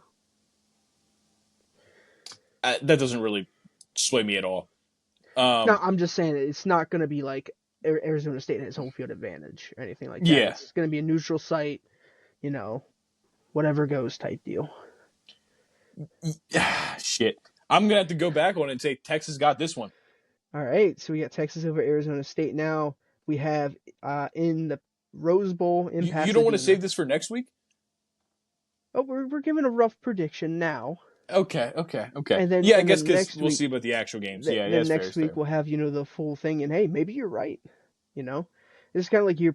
That doesn't really sway me at all. No, I'm just saying it's not going to be like Arizona State has home field advantage or anything like that. Yeah. It's going to be a neutral site, whatever goes type deal. Shit. I'm going to have to go back on it and say Texas got this one. All right, so we got Texas over Arizona State now. We have in the Rose Bowl in Pasadena. You don't want to save this for next week? Oh, we're giving a rough prediction now, Okay. and then Yeah, I and guess then because next we'll week, see about the actual games. Yeah, then that's fair. next That's week fair. we'll have the full thing, and hey, maybe you're right. You know, it's kind of like your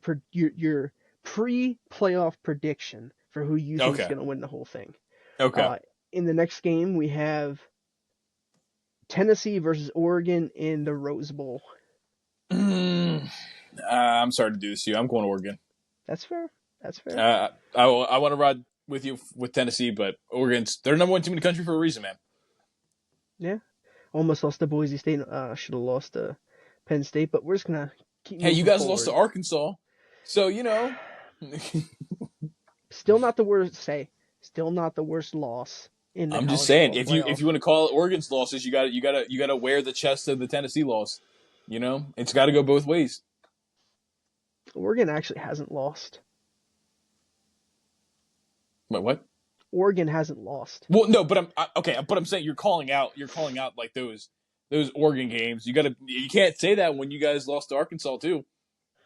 pre-playoff prediction for who you think is Okay. going to win the whole thing. Okay. Uh, in the next game, we have Tennessee versus Oregon in the Rose Bowl. I'm sorry to do this to you. I'm going Oregon. That's fair. That's fair. I want to ride with you with Tennessee, but Oregon's they're number one team in the country for a reason, man. Yeah. Almost lost to Boise State. Should have lost to Penn State, but we're just gonna keep Hey, you moving guys lost to forward. Arkansas, so Still not the worst. Still not the worst loss in the I'm just college saying football if playoff. you want to call it Oregon's losses, you gotta wear the chest of the Tennessee loss. It's got to go both ways. Oregon actually hasn't lost. Wait, what? Oregon hasn't lost. Well, no, but okay. But I'm saying you're calling out like those Oregon games. You can't say that when you guys lost to Arkansas too.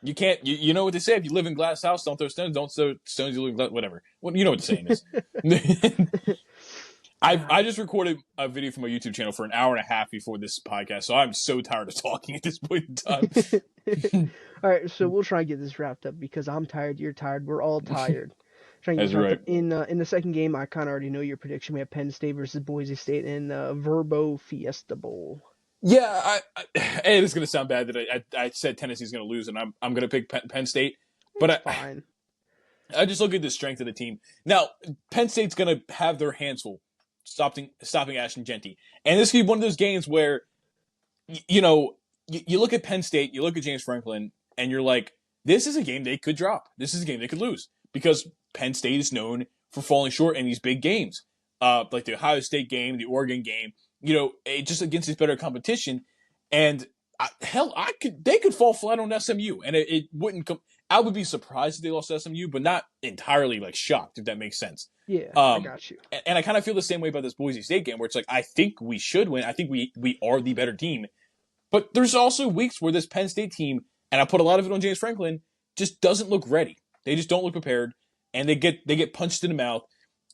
You can't. You know what they say: if you live in glass house, don't throw stones. Don't throw stones. You live in glass. Whatever. Well, you know what the saying is. I just recorded a video for my YouTube channel for an hour and a half before this podcast, so I'm so tired of talking at this point in time. All right, so we'll try and get this wrapped up because I'm tired. You're tired. We're all tired. Trying to get That's this wrapped right. up. In the second game, I kind of already know your prediction. We have Penn State versus Boise State in the Verbo Fiesta Bowl. Yeah, and it's going to sound bad that I said Tennessee's going to lose, and I'm going to pick Penn State. But Fine. I just look at the strength of the team. Now, Penn State's going to have their hands full stopping Ashton Jeanty. And this could be one of those games where, you look at Penn State, you look at James Franklin, and you're like, this is a game they could drop. This is a game they could lose. Because Penn State is known for falling short in these big games. Like the Ohio State game, the Oregon game, just against this better competition. And they could fall flat on SMU, and it wouldn't come. I would be surprised if they lost to SMU, but not entirely like shocked, if that makes sense. Yeah, I got you. And I kind of feel the same way about this Boise State game, where it's like I think we should win. I think we are the better team, but there's also weeks where this Penn State team, and I put a lot of it on James Franklin, just doesn't look ready. They just don't look prepared, and they get punched in the mouth.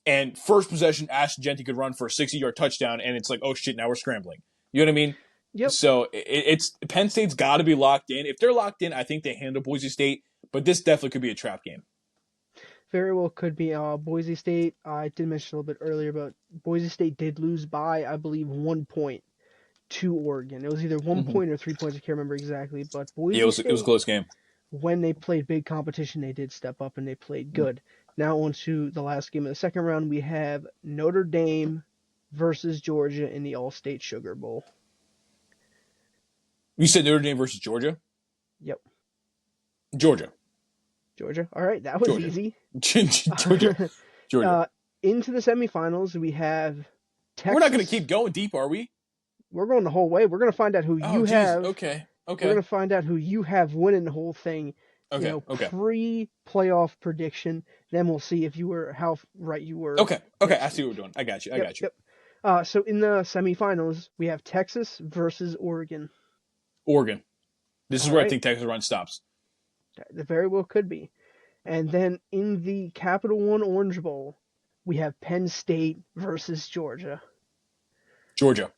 And first possession, Ashton Jeanty could run for a 60-yard touchdown, and it's like, oh shit, now we're scrambling. You know what I mean? Yep. So it's Penn State's got to be locked in. If they're locked in, I think they handle Boise State. But this definitely could be a trap game. Very well could be. Boise State, I did mention a little bit earlier, but Boise State did lose by, I believe, 1 point to Oregon. It was either 1 point or 3 points. I can't remember exactly. But Boise State, it was a close game. When they played big competition, they did step up and they played good. Now on to the last game of the second round. We have Notre Dame versus Georgia in the All-State Sugar Bowl. You said Notre Dame versus Georgia? Yep. Georgia. All right, that was easy. Georgia. Into the semifinals, we have Texas. We're not going to keep going deep, are we? We're going the whole way. We're going to find out who you have. Okay. We're going to find out who you have winning the whole thing. Okay. Pre-playoff prediction. Then we'll see if you were how right you were. Okay. I see what we're doing. I got you. Yep. So in the semifinals, we have Texas versus Oregon. Oregon. This is where I think Texas run stops. That very well could be. And then in the Capital One Orange Bowl, we have Penn State versus Georgia. Georgia.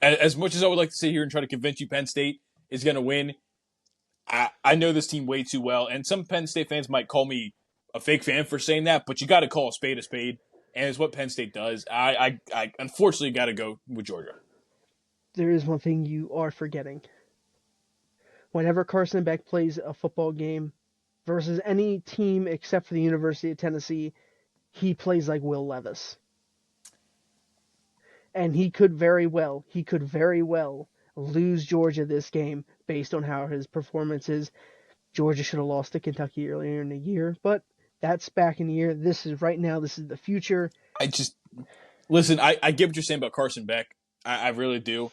As much as I would like to sit here and try to convince you Penn State is going to win, I know this team way too well. And some Penn State fans might call me a fake fan for saying that, but you got to call a spade, and it's what Penn State does. I unfortunately got to go with Georgia. There is one thing you are forgetting. Whenever Carson Beck plays a football game versus any team except for the University of Tennessee, he plays like Will Levis. And he could very well lose Georgia this game based on how his performance is. Georgia should have lost to Kentucky earlier in the year, but that's back in the year. This is right now. This is the future. Listen, I get what you're saying about Carson Beck. I really do.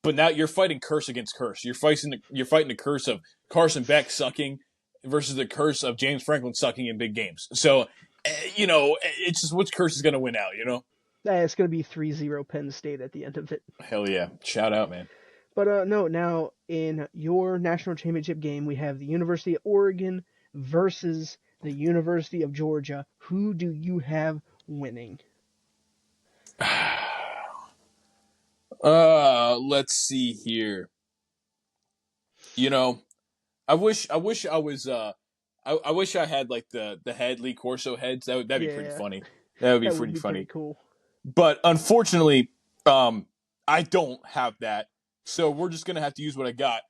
But now you're fighting curse against curse. You're fighting the curse of Carson Beck sucking versus the curse of James Franklin sucking in big games. So, it's just which curse is going to win out, It's going to be 3-0 Penn State at the end of it. Hell yeah. Shout out, man. But no, now in your national championship game, we have the University of Oregon versus the University of Georgia. Who do you have winning? Let's see here. You know, I wish I was I wish I had like the head Lee Corso heads. That'd be pretty Yeah, funny. That would be that would pretty be pretty funny. cool. But unfortunately, I don't have that. So we're just gonna have to use what I got.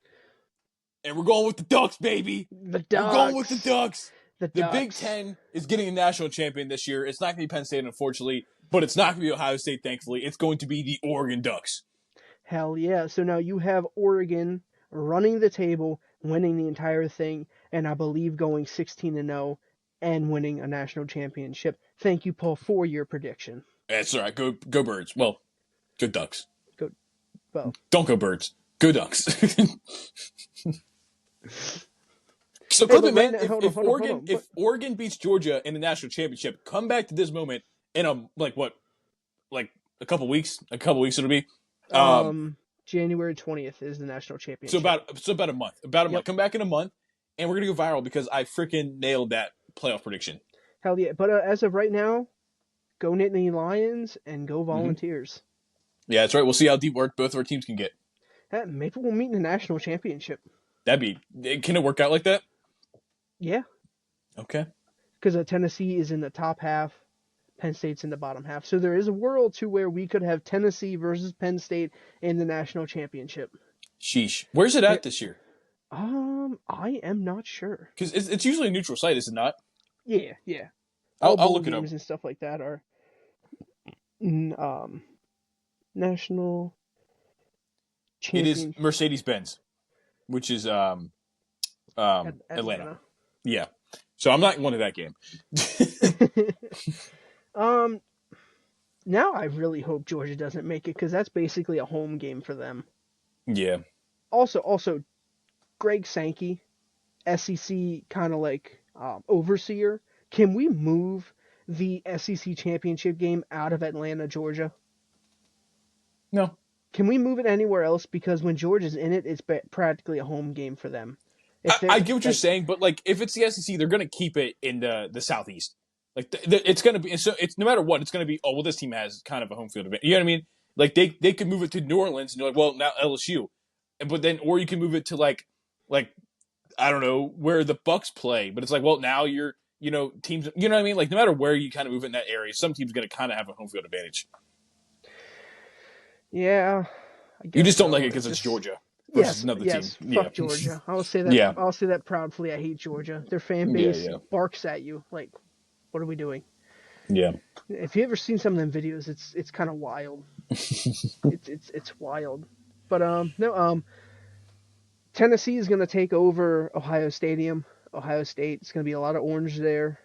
And we're going with the Ducks, baby. The We're going with the Ducks. Ducks. The The Big Ducks. Ten is getting a national champion this year. It's not going to be Penn State, unfortunately, but it's not going to be Ohio State, thankfully. It's going to be the Oregon Ducks. Hell yeah. So now you have Oregon running the table, winning the entire thing, and I believe going 16-0 and winning a national championship. Thank you, Paul, for your prediction. That's all right. Go Birds. Well, go Ducks. Go, well. Don't go Birds. Go Ducks. So, Hey, Clippin, man, hold on. if Oregon beats Georgia in the national championship, come back to this moment in a couple weeks. A couple weeks it'll be. January 20th is the national championship. So about a month. About a month. Yep. Come back in a month, and we're gonna go viral because I freaking nailed that playoff prediction. Hell yeah. But as of right now, go Nittany Lions and go Volunteers. Yeah, that's right. We'll see how deep work both of our teams can get. Maybe we'll meet in the national championship. Can it work out like that? Yeah. Okay. Because Tennessee is in the top half, Penn State's in the bottom half. So there is a world to where we could have Tennessee versus Penn State in the national championship. Sheesh. Where's it at this year? I am not sure. Because it's usually a neutral site, is it not? Yeah. I'll bowl look it up. games and stuff like that are national It is championship. Mercedes-Benz, which is Atlanta. Yeah. So I'm not going to that game. Now I really hope Georgia doesn't make it because that's basically a home game for them. Yeah. Also, Greg Sankey, SEC kind of like overseer. Can we move the SEC championship game out of Atlanta, Georgia? No. Can we move it anywhere else? Because when Georgia's in it, it's practically a home game for them. I get what you're saying, but like if it's the SEC, they're going to keep it in the Southeast. Like it's going to be, so it's no matter what, it's going to be. Oh well, this team has kind of a home field advantage. You know what I mean? Like they could move it to New Orleans, and you're like, well, now LSU, but then or you can move it to like I don't know where the Bucks play, but it's like, well, now you're teams. You know what I mean? Like no matter where you kind of move it in that area, some team's going to kind of have a home field advantage. Yeah, you just don't like it because it's Georgia. Yes, another team. Fuck Georgia. I'll say that. Yeah. I'll say that proudly. I hate Georgia. Their fan base barks at you. Like, what are we doing? Yeah. If you ever seen some of them videos, it's kind of wild. it's wild. But Tennessee is gonna take over Ohio Stadium. Ohio State. It's gonna be a lot of orange there.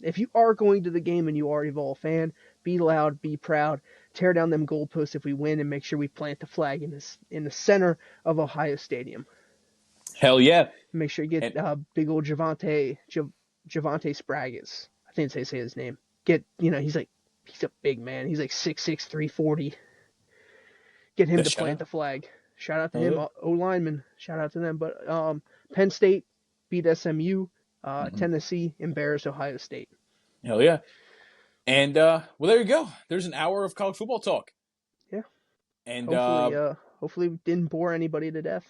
If you are going to the game and you are a Vol fan, be loud, be proud. Tear down them goalposts if we win, and make sure we plant the flag in the center of Ohio Stadium. Hell yeah! Make sure you get big old Jeanty Spraggis. I think they say his name. He's a big man. He's like 6'6", 340. Get him to plant the flag. Shout out to him. O lineman. Shout out to them. But Penn State beat SMU. Tennessee embarrassed Ohio State. Hell yeah! And well, there you go. There's an hour of college football talk. Yeah. And hopefully we didn't bore anybody to death.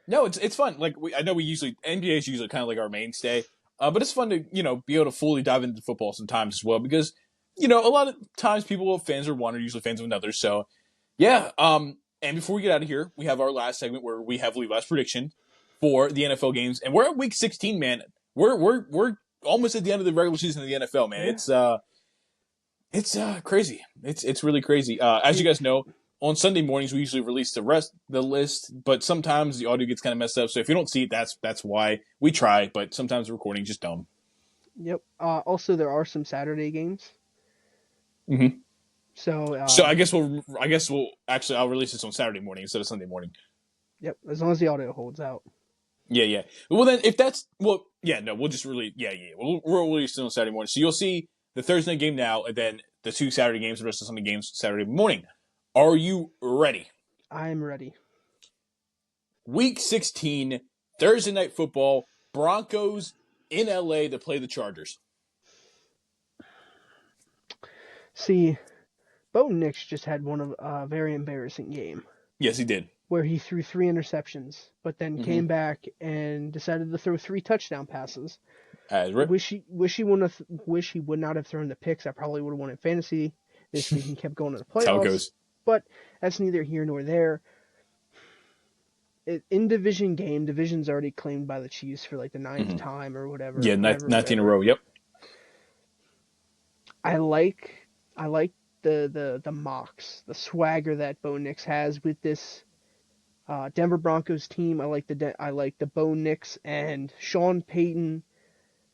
No, it's fun. Like I know NBA is usually kind of like our mainstay, but it's fun to be able to fully dive into football sometimes as well because a lot of times fans are one are usually fans of another. So yeah. And before we get out of here, we have our last segment where we have Levi's prediction for the NFL games, and we're at week 16, man. We're almost at the end of the regular season of the NFL, man. Yeah. It's crazy. It's really crazy. As you guys know, on Sunday mornings we usually release the list, but sometimes the audio gets kind of messed up. So if you don't see it, that's why we try. But sometimes the recording just dumb. Yep. Also, there are some Saturday games. Mm-hmm. So I guess we'll I'll release this on Saturday morning instead of Sunday morning. Yep. As long as the audio holds out. Yeah. Well then, if that's we'll just really we'll release it on Saturday morning. So you'll see the Thursday night game now, and then the 2 Saturday games, the rest of the Sunday games Saturday morning. Are you ready? I'm ready. Week 16, Thursday night football, Broncos in LA to play the Chargers. See, Bo Nix just had one of a very embarrassing game Yes, he did. where he threw 3 interceptions, but then Mm-hmm. came back and decided to throw 3 touchdown passes. As Wish he would not have thrown the picks. I probably would have won in fantasy this week and kept going to the That's how it playoffs. goes. But that's neither here nor there. In division game, division's already claimed by the Chiefs for like the 9th time or whatever. Yeah, 19 in a row. Yep. I like the mocks, the swagger that Bo Nix has with this Denver Broncos team. I like the Bo Nix and Sean Payton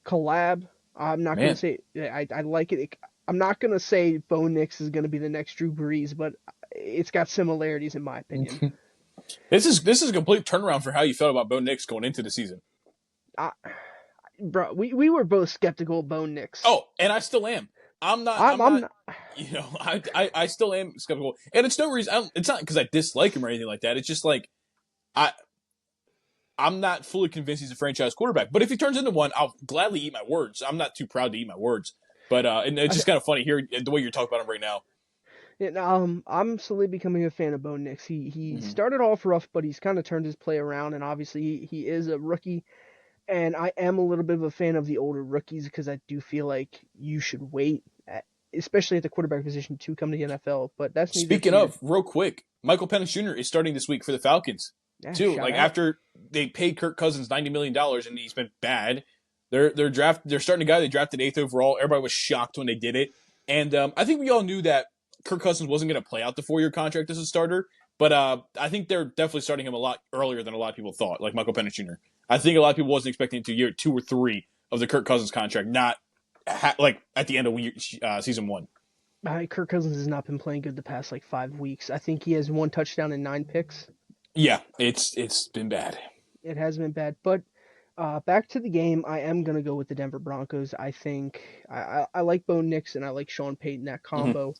collab. I'm not gonna say I like it. I'm not gonna say Bo Nix is gonna be the next Drew Brees, but it's got similarities in my opinion. This is a complete turnaround for how you felt about Bo Nix going into the season. Bro, we were both skeptical of Bo Nix. Oh, and I still am. I'm not. You know, I still am skeptical, and it's no reason. It's not because I dislike him or anything like that. It's just like I'm not fully convinced he's a franchise quarterback. But if he turns into one, I'll gladly eat my words. I'm not too proud to eat my words. But and it's just kind of funny here the way you're talking about him right now. Yeah, I'm slowly becoming a fan of Bo Nix. He started off rough, but he's kind of turned his play around, and obviously he is a rookie. And I am a little bit of a fan of the older rookies because I do feel like you should wait, especially at the quarterback position, to come to the NFL. But that's speaking of, real quick, Michael Penix Jr. is starting this week for the Falcons too. Like after they paid Kirk Cousins $90 million and he's been bad, they're starting a guy they drafted 8th overall. Everybody was shocked when they did it, and I think we all knew that Kirk Cousins wasn't going to play out the 4-year contract as a starter. But I think they're definitely starting him a lot earlier than a lot of people thought, like Michael Penix Jr. I think a lot of people wasn't expecting it to year 2 or 3 of the Kirk Cousins contract, not like at the end of season 1. Kirk Cousins has not been playing good the past like 5 weeks. I think he has 1 touchdown and 9 picks. Yeah, it's been bad. It has been bad. But back to the game, I am going to go with the Denver Broncos. I think I like Bo Nix and I like Sean Payton, that combo.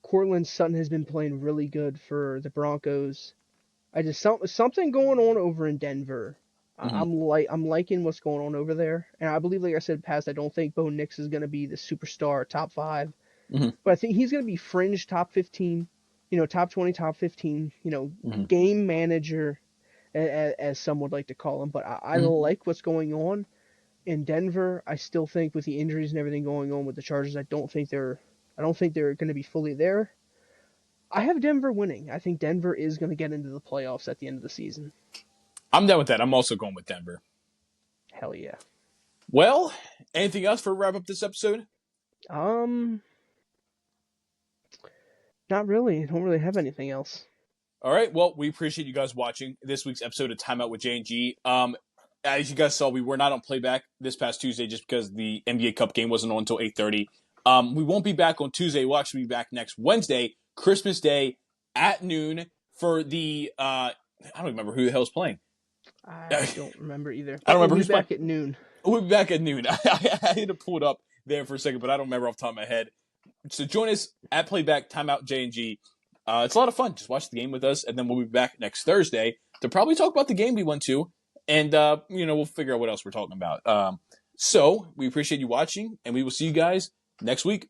Courtland Sutton has been playing really good for the Broncos. I just something going on over in Denver. I'm liking what's going on over there, and I believe, like I said past, I don't think Bo Nix is going to be the superstar top 5, but I think he's going to be fringe top 15, top 20, top 15, game manager, as some would like to call him. But I like what's going on in Denver. I still think with the injuries and everything going on with the Chargers, I don't think they're going to be fully there. I have Denver winning. I think Denver is going to get into the playoffs at the end of the season. I'm down with that. I'm also going with Denver. Hell yeah. Well, anything else for wrap up this episode? Not really. I don't really have anything else. All right. Well, we appreciate you guys watching this week's episode of Timeout with J&G. As you guys saw, we were not on playback this past Tuesday just because the NBA Cup game wasn't on until 8:30. We won't be back on Tuesday. We'll actually be back next Wednesday, Christmas Day at noon for the I don't remember who the hell's playing. I don't remember either. I don't remember who's back at noon. We'll be back at noon. I had to pull it up there for a second, but I don't remember off the top of my head. So join us at Playback Timeout J&G. It's a lot of fun. Just watch the game with us, and then we'll be back next Thursday to probably talk about the game we went to, and we'll figure out what else we're talking about. So we appreciate you watching, and we will see you guys next week.